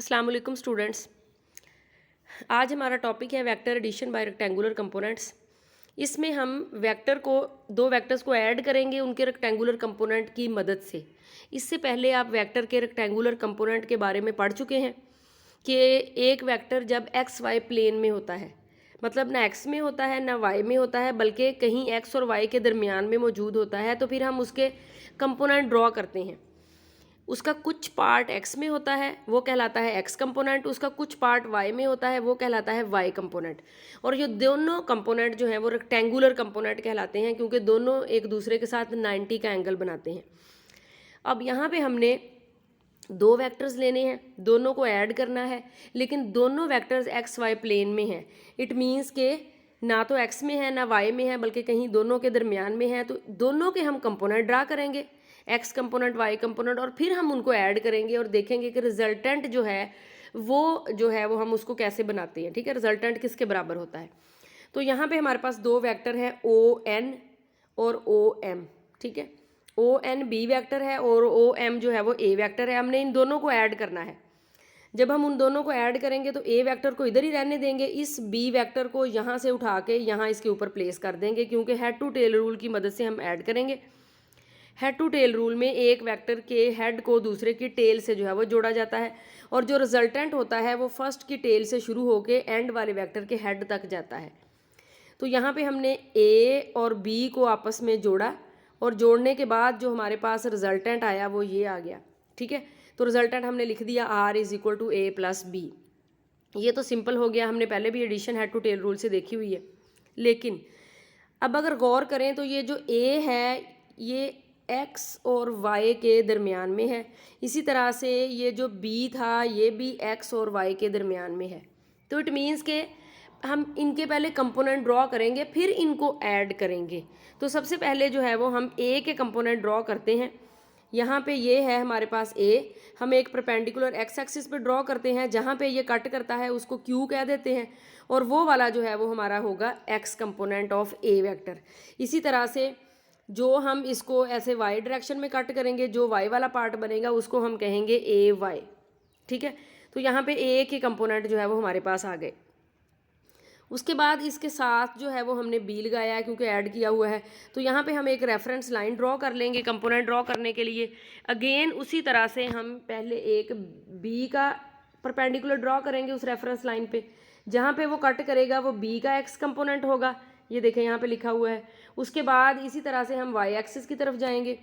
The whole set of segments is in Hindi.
अस्सलाम वालेकुम स्टूडेंट्स। आज हमारा टॉपिक है vector addition by rectangular components. इसमें हम वेक्टर को दो वेक्टर्स को ऐड करेंगे उनके रेक्टेंगुलर कंपोनेंट की मदद से। इससे पहले आप वेक्टर के रेक्टेंगुलर कंपोनेंट के बारे में पढ़ चुके हैं कि एक वेक्टर जब एक्स वाई प्लेन में होता है, मतलब ना एक्स में होता है ना वाई में होता है, बल्कि कहीं एक्स और वाई के दरमियान में मौजूद होता है, तो फिर हम उसके कंपोनेंट ड्रॉ करते हैं। उसका कुछ पार्ट एक्स में होता है, वो कहलाता है एक्स कंपोनेंट। उसका कुछ पार्ट वाई में होता है, वो कहलाता है वाई कंपोनेंट। और ये दोनों कंपोनेंट जो है वो रेक्टेंगुलर कंपोनेंट कहलाते हैं, क्योंकि दोनों एक दूसरे के साथ 90 का एंगल बनाते हैं। अब यहाँ पे हमने दो वेक्टर्स लेने हैं, दोनों को ऐड करना है, लेकिन दोनों वेक्टर्स एक्स वाई प्लेन में हैं। इट मीन्स के ना तो एक्स में है ना वाई में है, बल्कि कहीं दोनों के दरमियान में है। तो दोनों के हम कंपोनेंट ड्रा करेंगे, एक्स कंपोनेंट वाई कंपोनेंट, और फिर हम उनको ऐड करेंगे और देखेंगे कि रिजल्टेंट जो है वो हम उसको कैसे बनाते हैं। ठीक है, रिजल्टेंट किसके बराबर होता है। तो यहाँ पे हमारे पास दो वेक्टर हैं, ओ एन और ओ एम। ठीक है, ओ एन बी वेक्टर है और ओ एम जो है वो ए वेक्टर है। हमने इन दोनों को ऐड करना है। जब हम उन दोनों को ऐड करेंगे तो ए वेक्टर को इधर ही रहने देंगे, इस बी वेक्टर को यहाँ से उठा के यहाँ इसके ऊपर प्लेस कर देंगे, क्योंकि हेड टू टेल रूल की मदद से हम ऐड करेंगे। हेड टू टेल रूल में एक वेक्टर के हेड को दूसरे की टेल से जो है वो जोड़ा जाता है, और जो रिजल्टेंट होता है वो फर्स्ट की टेल से शुरू होकर एंड वाले वेक्टर के हेड तक जाता है। तो यहाँ पे हमने ए और बी को आपस में जोड़ा, और जोड़ने के बाद जो हमारे पास रिजल्टेंट आया वो ये आ गया। ठीक है, तो रिजल्टेंट हमने लिख दिया R is equal to A plus B. ये तो सिंपल हो गया, हमने पहले भी addition head to tail rule से देखी हुई है। लेकिन अब अगर गौर करें तो ये जो ए है ये एक्स और वाई के दरमियान में है, इसी तरह से ये जो बी था ये भी एक्स और वाई के दरमियान में है। तो इट मीन्स के हम इनके पहले कंपोनेंट ड्रॉ करेंगे, फिर इनको ऐड करेंगे। तो सबसे पहले जो है वो हम ए के कंपोनेंट ड्रॉ करते हैं। यहाँ पे ये है हमारे पास ए, हम एक परपेंडिकुलर एक्स एक्सिस पे ड्रॉ करते हैं, जहाँ पे ये कट करता है उसको क्यू कह देते हैं, और वो वाला जो है वो हमारा होगा x component of A vector. इसी तरह से जो हम इसको ऐसे वाई डायरेक्शन में कट करेंगे, जो वाई वाला पार्ट बनेगा उसको हम कहेंगे ए वाई। ठीक है, तो यहाँ पे ए के कंपोनेंट जो है वो हमारे पास आ गए। उसके बाद इसके साथ जो है वो हमने बी लगाया है, क्योंकि ऐड किया हुआ है। तो यहाँ पे हम एक रेफरेंस लाइन ड्रॉ कर लेंगे कंपोनेंट ड्रॉ करने के लिए। अगेन उसी तरह से हम पहले एक बी का परपेंडिकुलर ड्रॉ करेंगे उस रेफरेंस लाइन पे, जहाँ पे वो कट करेगा वो बी का एक्स कंपोनेंट होगा। ये देखें यहाँ पे लिखा हुआ है। उसके बाद इसी तरह से हम वाई एक्सिस की तरफ जाएंगे,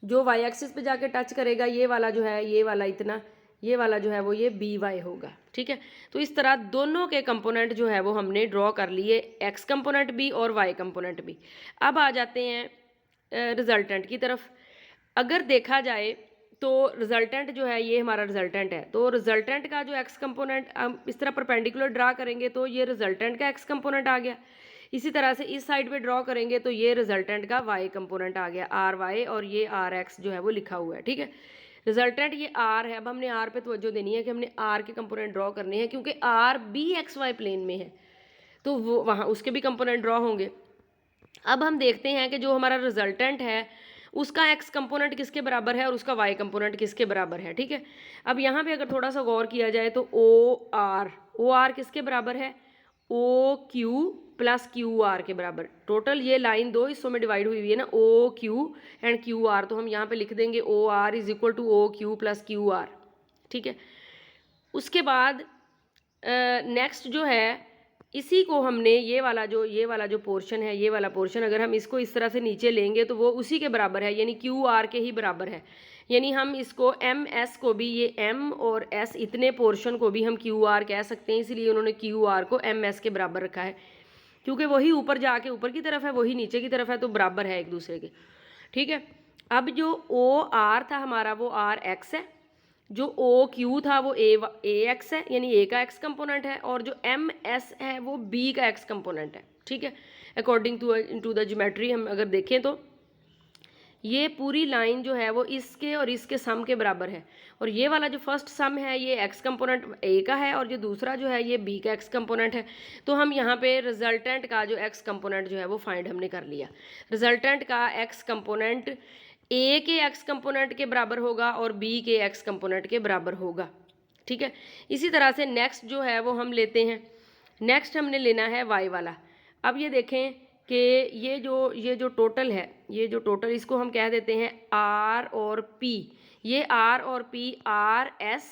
जो वाई एक्सिस पे जाके टच करेगा ये वाला जो है, ये वाला इतना, ये वाला जो है वो ये बी वाई होगा। ठीक है, तो इस तरह दोनों के कंपोनेंट जो है वो हमने ड्रॉ कर लिए, एक्स कंपोनेंट भी और वाई कंपोनेंट भी। अब आ जाते हैं रिजल्टेंट की तरफ। अगर देखा जाए तो रिजल्टेंट जो है ये हमारा रिजल्टेंट है, तो रिजल्टेंट का जो एक्स कंपोनेंट हम इस तरह परपेंडिकुलर ड्रा करेंगे तो ये रिजल्टेंट का एक्स कंपोनेंट आ गया। इसी तरह से इस साइड पे ड्रॉ करेंगे तो ये रिजल्टेंट का वाई कंपोनेंट आ गया, आर वाई, और ये आर एक्स जो है वो लिखा हुआ है। ठीक है, रिजल्टेंट ये आर है। अब हमने आर पे तवज्जो देनी है कि हमने आर के कंपोनेंट ड्रॉ करने हैं, क्योंकि R B x y plane में है, तो वो वहाँ उसके भी कंपोनेंट ड्रॉ होंगे। अब हम देखते हैं कि जो हमारा रिजल्टेंट है उसका एक्स कंपोनेंट किसके बराबर है और उसका वाई कंपोनेंट किसके बराबर है। ठीक है, अब यहाँ पे अगर थोड़ा सा गौर किया जाए तो ओ आर किसके बराबर है, O Q plus Q R के बराबर। टोटल ये लाइन दो हिस्सों में डिवाइड हुई हुई है ना, O Q and Q R, तो हम यहाँ पे लिख देंगे O R is equal to O Q plus Q R. ठीक है, उसके बाद नेक्स्ट जो है इसी को हमने ये वाला जो पोर्शन है, ये वाला पोर्शन अगर हम इसको इस तरह से नीचे लेंगे तो वो उसी के बराबर है, यानी क्यू आर के ही बराबर है। यानी हम इसको एम एस को भी, ये एम और एस इतने पोर्शन को भी हम क्यू आर कह सकते हैं, इसलिए उन्होंने क्यू आर को एम एस के बराबर रखा है, क्योंकि वही ऊपर जाके ऊपर की तरफ है, वही नीचे की तरफ है, तो बराबर है एक दूसरे के। ठीक है, अब जो ओ आर था हमारा वो आर एक्स है, जो ओ क्यू था वो ए एक्स है, यानी ए का एक्स कंपोनेंट है, और जो एम एस है वो बी का एक्स कंपोनेंट है। ठीक है, अकॉर्डिंग टू द ज्योमेट्री हम अगर देखें तो ये पूरी लाइन जो है वो इसके और इसके सम के बराबर है, और ये वाला जो फर्स्ट सम है ये एक्स कंपोनेंट ए का है, और जो दूसरा जो है ये बी का एक्स कंपोनेंट है। तो हम यहाँ पे रिजल्टेंट का जो एक्स कंपोनेंट जो है वो फाइंड हमने कर लिया। रिजल्टेंट का एक्स कंपोनेंट ए के एक्स कंपोनेंट के बराबर होगा और बी के एक्स कंपोनेंट के बराबर होगा। ठीक है। इसी तरह से नेक्स्ट जो है वो हम लेते हैं, नेक्स्ट हमने लेना है y वाला। अब ये देखें कि ये जो टोटल है, ये जो टोटल, इसको हम कह देते हैं r और p। ये r और p r s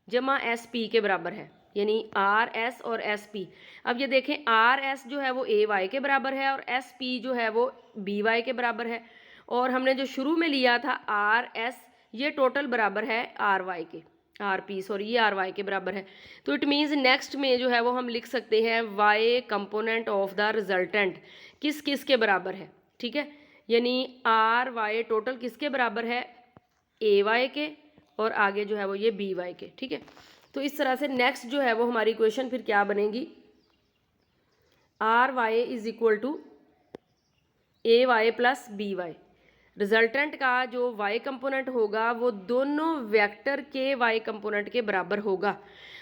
जमा s p के बराबर है, यानी r s और s p। अब ये देखें r s जो है वो a y के बराबर है और s p जो है वो b y के बराबर है। और हमने जो शुरू में लिया था r s, ये टोटल बराबर है r y के, आर पी सॉरी ये आर वाई के बराबर है। तो इट मीन्स नेक्स्ट में जो है वो हम लिख सकते हैं y component of the resultant किस किस के बराबर है, ठीक है। यानी आर वाई टोटल किसके बराबर है, ए वाई के, और आगे जो है वो ये बी वाई के, ठीक है। तो इस तरह से नेक्स्ट जो है वो हमारी इक्वेशन फिर क्या बनेगी, R y is equal to A Y plus B y. Resultant का जो y कंपोनेंट होगा वो दोनों वेक्टर के y कंपोनेंट के बराबर होगा।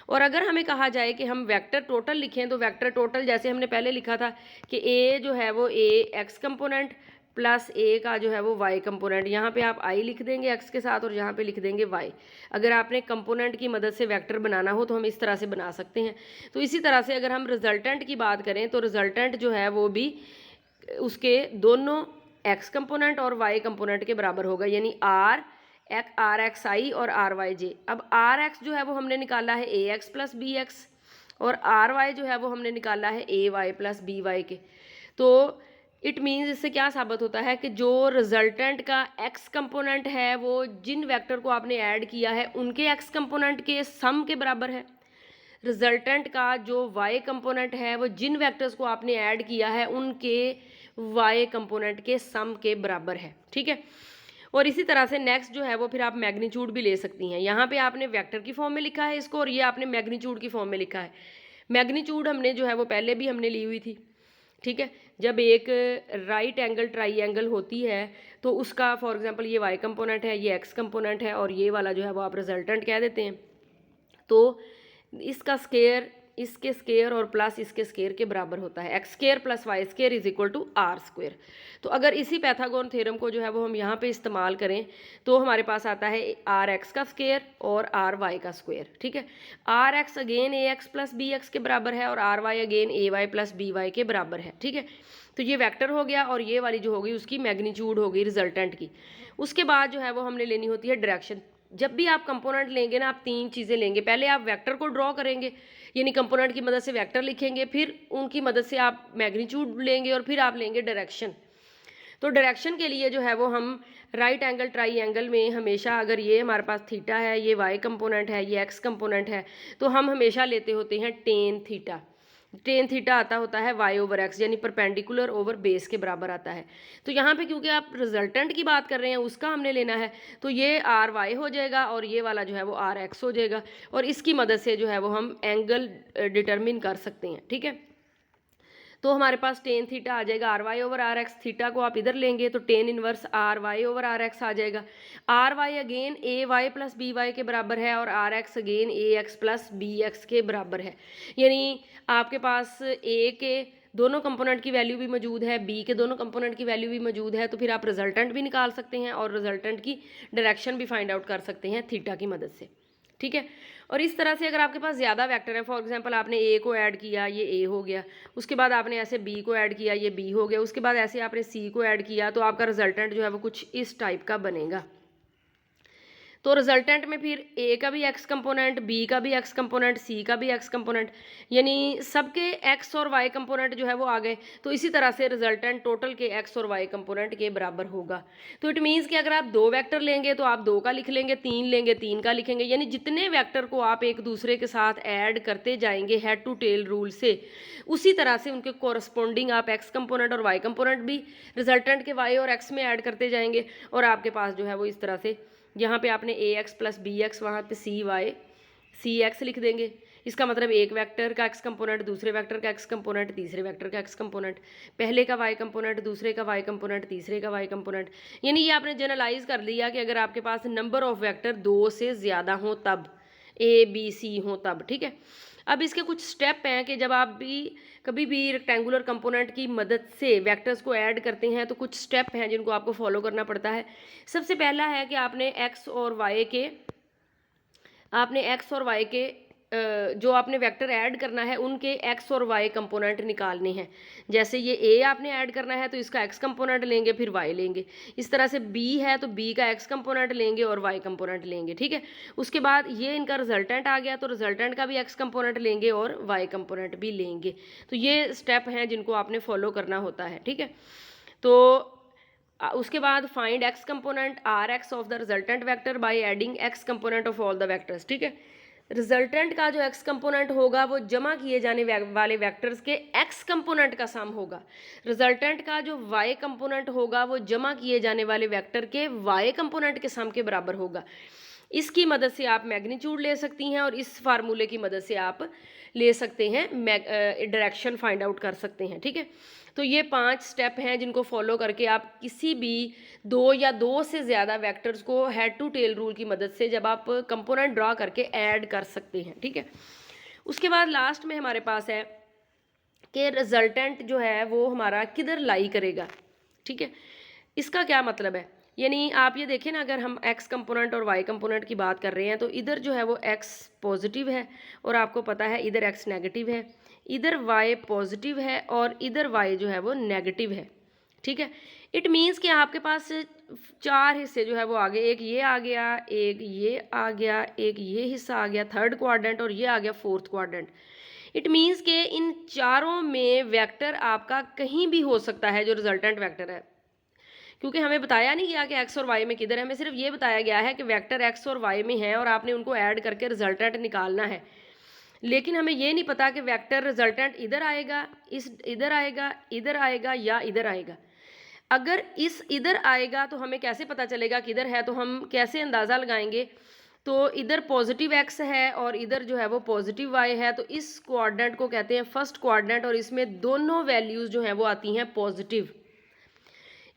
और अगर हमें कहा जाए कि हम वेक्टर टोटल लिखें, तो वेक्टर टोटल जैसे हमने पहले लिखा था कि a जो है वो a x component plus a का जो है वो y कंपोनेंट, यहाँ पे आप i लिख देंगे x के साथ और यहाँ पे लिख देंगे y। अगर आपने कंपोनेंट की मदद से वेक्टर बनाना हो तो हम इस तरह से बना सकते हैं। तो इसी तरह से अगर हम रिजल्टेंट की बात करें तो रिजल्टेंट जो है वो भी उसके दोनों x कंपोनेंट और y कंपोनेंट के बराबर होगा, यानी आर एक्स आई और आर वाई जे। अब आर एक्स जो है वो हमने निकाला है ए एक्स प्लस बी एक्स, और आर वाई जो है वो हमने निकाला है ए वाई प्लस बी वाई के। तो इट मीन्स इससे क्या साबित होता है कि जो रिजल्टेंट का x कंपोनेंट है वो जिन वेक्टर को आपने ऐड किया है उनके x कंपोनेंट के सम के बराबर है। रिजल्टेंट का जो y कंपोनेंट है वो जिन वेक्टर्स को आपने ऐड किया है उनके y कंपोनेंट के सम के बराबर है, ठीक है। और इसी तरह से नेक्स्ट जो है वो फिर आप मैग्नीट्यूड भी ले सकती हैं। यहाँ पे आपने वेक्टर की फॉर्म में लिखा है इसको, और ये आपने मैग्नीट्यूड की फॉर्म में लिखा है। मैग्नीट्यूड हमने जो है वो पहले भी हमने ली हुई थी, ठीक है। जब एक राइट एंगल ट्राइंगल होती है तो उसका फॉर एग्जांपल ये y कंपोनेंट है, ये x कंपोनेंट है, और ये वाला जो है वो आप रिजल्टेंट कह देते हैं। तो इसका स्केयर इसके स्केयर और प्लस इसके स्केयर के बराबर होता है, x square plus y square is equal to R square. तो अगर इसी पैथागोरन थ्योरम को जो है वो हम यहाँ पे इस्तेमाल करें तो हमारे पास आता है आर एक्स का स्केयर और आर वाई का स्क्वेयर, ठीक है। R x again A x plus B x के बराबर है और R Y again A Y plus B Y के बराबर है, ठीक है। तो ये वेक्टर हो गया और ये वाली जो होगी उसकी मैग्नीट्यूड होगी रिजल्टेंट की। उसके बाद जो है वो हमने लेनी होती है डायरेक्शन। जब भी आप कंपोनेंट लेंगे ना, आप तीन चीज़ें लेंगे। पहले आप वेक्टर को ड्रॉ करेंगे, यानी कंपोनेंट की मदद से वेक्टर लिखेंगे, फिर उनकी मदद से आप मैग्नीट्यूड लेंगे और फिर आप लेंगे डायरेक्शन। तो डायरेक्शन के लिए जो है वो हम राइट एंगल ट्राइंगल में हमेशा, अगर ये हमारे पास थीटा है, ये वाई कंपोनेंट है, ये एक्स कंपोनेंट है, तो हम हमेशा लेते होते हैं टेन थीटा। टेन थीटा आता होता है वाई ओवर एक्स, यानी परपेंडिकुलर ओवर बेस के बराबर आता है। तो यहाँ पे क्योंकि आप रिजल्टेंट की बात कर रहे हैं उसका हमने लेना है, तो ये आर वाई हो जाएगा और ये वाला जो है वो आर एक्स हो जाएगा, और इसकी मदद से जो है वो हम एंगल डिटरमिन कर सकते हैं, ठीक है। तो हमारे पास टेन थीटा आ जाएगा R Y over R X. Theta को आप इधर लेंगे तो tan inverse R Y over R X आ जाएगा। R Y again A Y plus B Y के बराबर है और R x again A x plus B x के बराबर है। यानी आपके पास ए के दोनों कंपोनेंट की वैल्यू भी मौजूद है, बी के दोनों कंपोनेंट की वैल्यू भी मौजूद है, तो फिर आप रिजल्टेंट भी निकाल सकते हैं और रिजल्टेंट की डायरेक्शन भी फाइंड आउट कर सकते हैं थीटा की मदद से, ठीक है। और इस तरह से अगर आपके पास ज़्यादा वेक्टर है, फॉर एग्जांपल आपने ए को ऐड किया, ये ए हो गया, उसके बाद आपने ऐसे बी को ऐड किया, ये बी हो गया, उसके बाद ऐसे आपने सी को ऐड किया, तो आपका रिजल्टेंट जो है वो कुछ इस टाइप का बनेगा। तो रिजल्टेंट में फिर ए का भी एक्स कंपोनेंट, बी का भी एक्स कंपोनेंट, सी का भी एक्स कंपोनेंट, यानी सबके एक्स और वाई कंपोनेंट जो है वो आ गए। तो इसी तरह से रिजल्टेंट टोटल के एक्स और वाई कंपोनेंट के बराबर होगा। तो इट मीन्स कि अगर आप दो वेक्टर लेंगे तो आप दो का लिख लेंगे, तीन लेंगे तीन का लिखेंगे, यानी जितने वेक्टर को आप एक दूसरे के साथ ऐड करते जाएंगे हेड टू टेल रूल से, उसी तरह से उनके कोरस्पोंडिंग आप एक्स कंपोनेंट और वाई कंपोनेंट भी रिजल्टेंट के वाई और एक्स में ऐड करते जाएंगे, और आपके पास जो है वो इस तरह से यहाँ पे आपने ए एक्स प्लस बी एक्स, वहाँ पे सी वाई सी एक्स लिख देंगे। इसका मतलब एक वेक्टर का एक्स कंपोनेंट, दूसरे वेक्टर का एक्स कंपोनेंट, तीसरे वेक्टर का एक्स कंपोनेंट, पहले का वाई कंपोनेंट, दूसरे का वाई कंपोनेंट, तीसरे का वाई कंपोनेंट। यानी ये आपने जनरलाइज कर लिया कि अगर आपके पास नंबर ऑफ वेक्टर दो से ज़्यादा हों तब, ए बी सी हों तब, ठीक है। अब इसके कुछ स्टेप हैं कि जब आप भी कभी भी रेक्टेंगुलर कंपोनेंट की मदद से वेक्टर्स को ऐड करते हैं तो कुछ स्टेप हैं जिनको आपको फॉलो करना पड़ता है। सबसे पहला है कि आपने एक्स और वाई के आपने एक्स और वाई के जो आपने वेक्टर ऐड करना है उनके एक्स और वाई कंपोनेंट निकालने हैं। जैसे ये ए आपने ऐड करना है तो इसका एक्स कंपोनेंट लेंगे, फिर वाई लेंगे। इस तरह से बी है तो बी का एक्स कंपोनेंट लेंगे और वाई कंपोनेंट लेंगे, ठीक है। उसके बाद ये इनका रिजल्टेंट आ गया तो रिजल्टेंट का भी एक्स कंपोनेंट लेंगे और वाई कंपोनेंट भी लेंगे। तो ये स्टेप हैं जिनको आपने फॉलो करना होता है, ठीक है। तो उसके बाद find x component R x of the resultant vector by adding x component of all the vectors, ठीक है। रिजल्टेंट का जो एक्स कंपोनेंट होगा वो जमा किए जाने वाले वेक्टर्स के एक्स कंपोनेंट का सम होगा। रिजल्टेंट का जो वाई कंपोनेंट होगा वो जमा किए जाने वाले वेक्टर के वाई कंपोनेंट के सम के बराबर होगा। इसकी मदद से आप मैग्नीट्यूड ले सकती हैं और इस फार्मूले की मदद से आप ले सकते हैं, डायरेक्शन फाइंड आउट कर सकते हैं, ठीक है। तो ये 5 स्टेप हैं जिनको फॉलो करके आप किसी भी 2 या 2 से ज़्यादा वेक्टर्स को हेड टू टेल रूल की मदद से जब आप कंपोनेंट ड्रा करके ऐड कर सकते हैं, ठीक है। उसके बाद लास्ट में हमारे पास है कि रिजल्टेंट जो है वो हमारा किधर लाई करेगा, ठीक है। इसका क्या मतलब है, यानी आप ये देखें ना, अगर हम एक्स कंपोनेंट और वाई कंपोनेंट की बात कर रहे हैं तो इधर जो है वो एक्स पॉजिटिव है और आपको पता है इधर एक्स नेगेटिव है, इधर वाई पॉजिटिव है और इधर वाई जो है वो नेगेटिव है, ठीक है। इट मीन्स कि आपके पास 4 हिस्से जो है वो आ गए, एक ये आ गया, एक ये आ गया, एक ये हिस्सा आ गया थर्ड क्वाड्रेंट और ये आ गया फोर्थ क्वाड्रेंट। इट मीन्स कि इन चारों में वेक्टर आपका कहीं भी हो सकता है जो रिजल्टेंट वेक्टर है, क्योंकि हमें बताया नहीं गया कि एक्स और वाई में किधर है, हमें सिर्फ ये बताया गया है कि वेक्टर एक्स और वाई में है और आपने उनको ऐड करके रिजल्टेंट निकालना है। लेकिन हमें ये नहीं पता कि वेक्टर रिजल्टेंट इधर आएगा, इधर आएगा, इधर आएगा या इधर आएगा। अगर इस इधर आएगा तो हमें कैसे पता चलेगा किधर है, तो हम कैसे अंदाज़ा लगाएंगे, तो इधर पॉजिटिव एक्स है और इधर जो है वो पॉजिटिव वाई है, तो इस क्वाड्रेंट को कहते हैं फर्स्ट क्वाड्रेंट और इसमें दोनों वैल्यूज़ जो हैं वो आती हैं पॉजिटिव।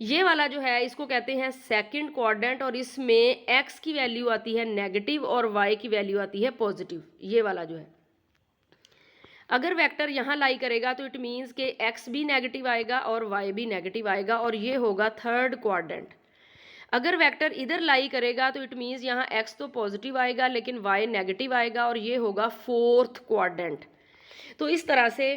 ये वाला जो है इसको कहते हैं सेकंड क्वाड्रेंट और इसमें एक्स की वैल्यू आती है नेगेटिव और वाई की वैल्यू आती है पॉजिटिव। ये वाला जो है अगर वेक्टर यहाँ लाई करेगा तो इट मीन्स कि एक्स भी नेगेटिव आएगा और वाई भी नेगेटिव आएगा और ये होगा थर्ड क्वाड्रेंट। अगर वेक्टर इधर लाई करेगा तो इट मीन्स यहाँ एक्स तो पॉजिटिव आएगा लेकिन वाई नेगेटिव आएगा और ये होगा फोर्थ क्वाड्रेंट। तो इस तरह से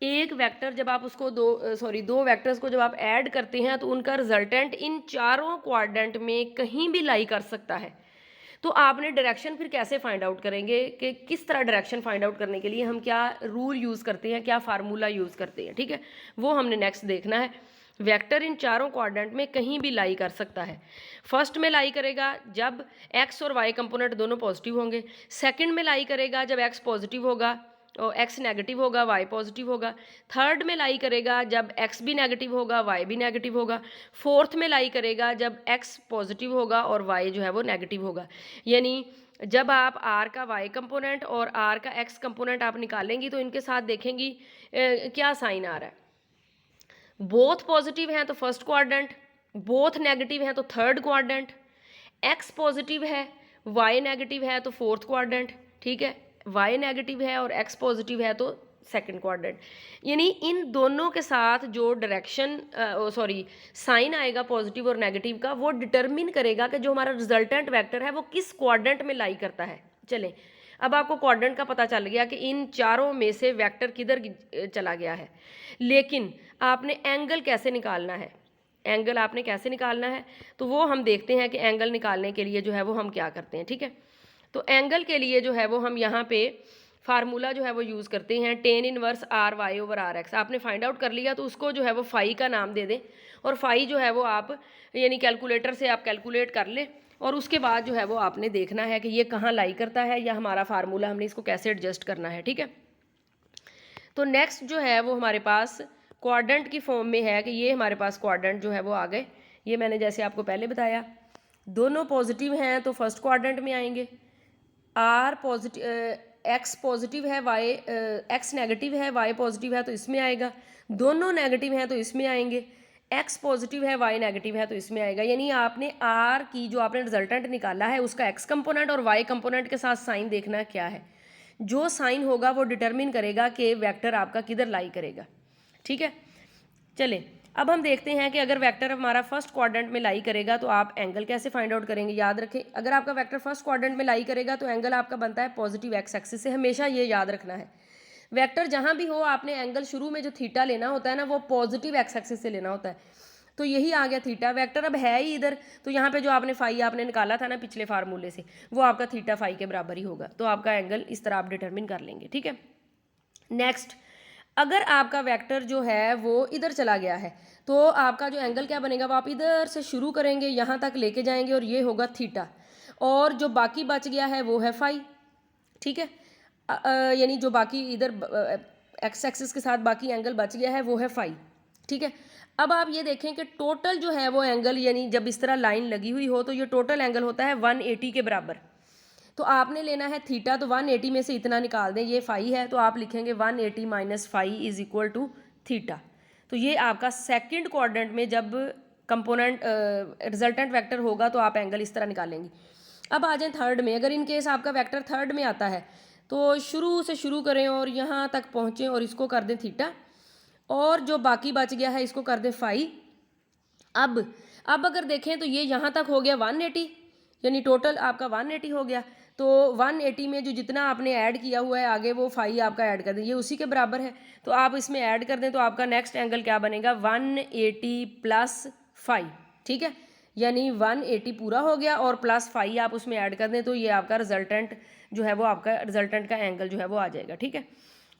एक वेक्टर जब आप उसको दो वेक्टर्स को जब आप ऐड करते हैं तो उनका रिजल्टेंट इन चारों क्वाड्रेंट में कहीं भी लाई कर सकता है। तो आपने डायरेक्शन फिर कैसे फाइंड आउट करेंगे कि किस तरह डायरेक्शन फाइंड आउट करने के लिए हम क्या रूल यूज़ करते हैं, क्या फार्मूला यूज़ करते हैं, ठीक है, वो हमने नेक्स्ट देखना है। वेक्टर इन चारों क्वाड्रेंट में कहीं भी लाई कर सकता है। फर्स्ट में लाई करेगा जब एक्स और वाई कंपोनेंट दोनों पॉजिटिव होंगे, सेकंड में लाई करेगा जब एक्स पॉजिटिव होगा और एक्स नेगेटिव होगा, वाई पॉजिटिव होगा, थर्ड में लाई करेगा जब एक्स भी नेगेटिव होगा, वाई भी नेगेटिव होगा, फोर्थ में लाई करेगा जब एक्स पॉजिटिव होगा और वाई जो है वो नेगेटिव होगा। यानी जब आप आर का वाई कंपोनेंट और आर का एक्स कंपोनेंट आप निकालेंगी तो इनके साथ देखेंगी क्या साइन आ रहा है। बोथ पॉजिटिव हैं तो फर्स्ट क्वाड्रेंट, बोथ नेगेटिव हैं तो थर्ड क्वाड्रेंट, एक्स पॉजिटिव है वाई नेगेटिव है तो फोर्थ क्वाड्रेंट, ठीक है, वाई नेगेटिव है और एक्स पॉजिटिव है तो सेकंड क्वाड्रेंट। यानी इन दोनों के साथ जो डायरेक्शन साइन आएगा पॉजिटिव और नेगेटिव का वो डिटरमिन करेगा कि जो हमारा रिजल्टेंट वेक्टर है वो किस क्वाड्रेंट में लाई करता है। चलें, अब आपको क्वाड्रेंट का पता चल गया कि इन चारों में से वेक्टर किधर चला गया है, लेकिन आपने एंगल कैसे निकालना है, एंगल आपने कैसे निकालना है तो वो हम देखते हैं कि एंगल निकालने के लिए जो है वो हम क्या करते हैं, ठीक है। तो एंगल के लिए जो है वो हम यहाँ पे फार्मूला जो है वो यूज़ करते हैं tan inverse R Y over R x. आपने फाइंड आउट कर लिया तो उसको जो है वो फाई का नाम दे दें और फाई जो है वो आप यानी कैलकुलेटर से आप कैलकुलेट कर ले और उसके बाद जो है वो आपने देखना है कि ये कहाँ लाई करता है या हमारा फार्मूला हमने इसको कैसे एडजस्ट करना है, ठीक है। तो नेक्स्ट जो है वो हमारे पास क्वाड्रेंट की फॉर्म में है कि ये हमारे पास क्वाड्रेंट जो है वो आ गए। ये मैंने जैसे आपको पहले बताया दोनों पॉजिटिव हैं तो फर्स्ट क्वाड्रेंट में आएंगे, आर पॉजिटिव एक्स पॉजिटिव है, वाई एक्स नेगेटिव है, वाई पॉजिटिव है तो इसमें आएगा, दोनों नेगेटिव हैं तो इसमें आएंगे, एक्स पॉजिटिव है वाई नेगेटिव है तो इसमें आएगा। यानी आपने आर की जो आपने रिजल्टेंट निकाला है उसका एक्स कंपोनेंट और वाई कंपोनेंट के साथ साइन देखना क्या है, जो साइन होगा वो डिटरमिन करेगा कि वेक्टर आपका किधर लाई करेगा, ठीक है। चलें, अब हम देखते हैं कि अगर वेक्टर हमारा फर्स्ट क्वाड्रेंट में लाई करेगा तो आप एंगल कैसे फाइंड आउट करेंगे। याद रखें, अगर आपका वेक्टर फर्स्ट क्वाड्रेंट में लाई करेगा तो एंगल आपका बनता है पॉजिटिव एक्स एक्सिस से, हमेशा ये याद रखना है। वेक्टर जहाँ भी हो आपने एंगल शुरू में जो थीटा लेना होता है ना, वो पॉजिटिव एक्स एक्सिस से लेना होता है। तो यही आ गया थीटा। वेक्टर अब है ही इधर, तो यहाँ पे जो आपने फाई आपने निकाला था ना पिछले फार्मूले से, वो आपका थीटा फाई के बराबर ही होगा। तो आपका एंगल इस तरह आप डिटरमिन कर लेंगे, ठीक है। नेक्स्ट, अगर आपका वेक्टर जो है वो इधर चला गया है तो आपका जो एंगल क्या बनेगा, वो आप इधर से शुरू करेंगे, यहाँ तक लेके जाएंगे और ये होगा थीटा, और जो बाकी बच गया है वो है फाई, ठीक है। यानी जो बाकी इधर एक्स एक्सिस के साथ बाकी एंगल बच गया है वो है फाई, ठीक है। अब आप ये देखें कि टोटल जो है वो एंगल, यानी जब इस तरह लाइन लगी हुई हो तो ये टोटल एंगल होता है 180 के बराबर। तो आपने लेना है थीटा, तो 180 में से इतना निकाल दें, ये फाई है, तो आप लिखेंगे 180 minus phi is equal to theta. तो ये आपका सेकंड क्वाड्रेंट में जब कंपोनेंट रिजल्टेंट वेक्टर होगा तो आप एंगल इस तरह निकालेंगे। अब आ जाएं थर्ड में। अगर इन केस आपका वेक्टर थर्ड में आता है तो शुरू से शुरू करें और यहाँ तक पहुँचें और इसको कर दें थीटा, और जो बाकी बच गया है इसको कर दें फाई। अब अगर देखें तो ये यहाँ तक हो गया 180, यानी टोटल आपका 180 हो गया। तो 180 में जो जितना आपने ऐड किया हुआ है आगे वो फाई आपका ऐड कर दें, ये उसी के बराबर है, तो आप इसमें ऐड कर दें तो आपका नेक्स्ट एंगल क्या बनेगा, 180 प्लस फाई, ठीक है। यानी 180 पूरा हो गया और प्लस फाई आप उसमें ऐड कर दें, तो ये आपका रिजल्टेंट जो है वो आपका रिजल्टेंट का एंगल जो है वो आ जाएगा, ठीक है।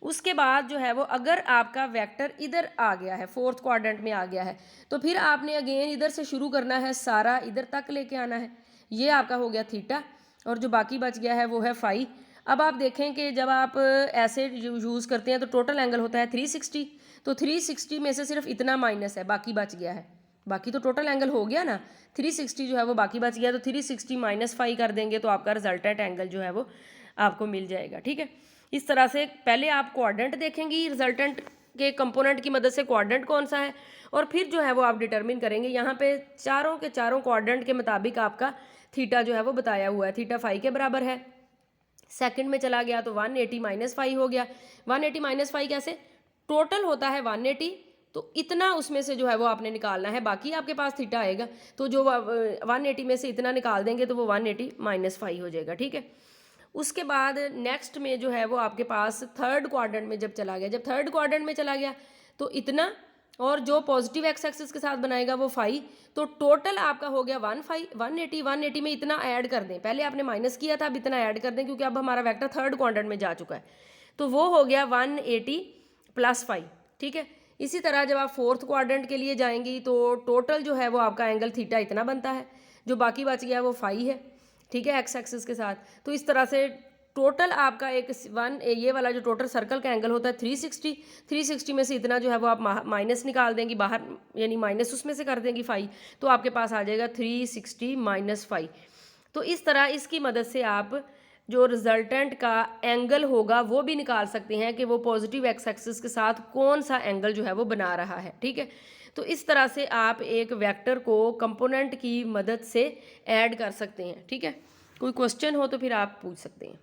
उसके बाद जो है वो अगर आपका वेक्टर इधर आ गया है, फोर्थ क्वाड्रेंट में आ गया है, तो फिर आपने अगेन इधर से शुरू करना है, सारा इधर तक लेके आना है। ये आपका हो गया थीटा, और जो बाकी बच गया है वो है फाई। अब आप देखें कि जब आप ऐसे यूज़ करते हैं तो टोटल एंगल होता है 360, तो 360 में से सिर्फ इतना माइनस है, बाकी बच गया है। बाकी तो टोटल एंगल हो गया ना, 360 जो है वो बाकी बच गया, तो 360 माइनस फाई कर देंगे तो आपका रिजल्टेंट एंगल जो है वो आपको मिल जाएगा, ठीक है। इस तरह से पहले आप क्वाड्रेंट देखेंगी, रिजल्टेंट के कंपोनेंट की मदद से क्वाड्रेंट कौन सा है, और फिर जो है वो आप डिटरमिन करेंगे। यहाँ पे चारों के चारों क्वाड्रेंट के मुताबिक आपका थीटा जो है वो बताया हुआ है, थीटा फाई के बराबर है। सेकंड में चला गया तो 180 माइनस फाई हो गया। 180 माइनस फाई कैसे, टोटल होता है 180, तो इतना उसमें से जो है वो आपने निकालना है, बाकी आपके पास थीटा आएगा, तो जो 180 में से इतना निकाल देंगे तो वो 180 माइनस फाई हो जाएगा, ठीक है। उसके बाद नेक्स्ट में जो है वो आपके पास थर्ड क्वाड्रेंट में जब चला गया, जब थर्ड क्वाड्रेंट में चला गया तो इतना, और जो पॉजिटिव एक्स एक्सिस के साथ बनाएगा वो फाई, तो टोटल आपका हो गया 180 में इतना ऐड कर दें, पहले आपने माइनस किया था, अब इतना ऐड कर दें क्योंकि अब हमारा वेक्टर थर्ड क्वाड्रेंट में जा चुका है, तो वो हो गया 180 प्लस फाई, ठीक है। इसी तरह जब आप फोर्थ क्वाड्रेंट के लिए जाएंगी तो टोटल जो है वो आपका एंगल थीटा इतना बनता है, जो बाकी बच गया वो फाई है, ठीक है, एक्स एक्सिस के साथ। तो इस तरह से टोटल आपका ये वाला जो टोटल सर्कल का एंगल होता है 360 में से इतना जो है वो आप माइनस निकाल देंगी बाहर, यानी माइनस उसमें से कर देंगी फाई, तो आपके पास आ जाएगा 360 माइनस फाई। तो इस तरह इसकी मदद से आप जो रिजल्टेंट का एंगल होगा वो भी निकाल सकते हैं कि वो पॉजिटिव एक्स एक्सिस के साथ कौन सा एंगल जो है वो बना रहा है, ठीक है। तो इस तरह से आप एक वेक्टर को कंपोनेंट की मदद से ऐड कर सकते हैं, ठीक है। कोई क्वेश्चन हो तो फिर आप पूछ सकते हैं।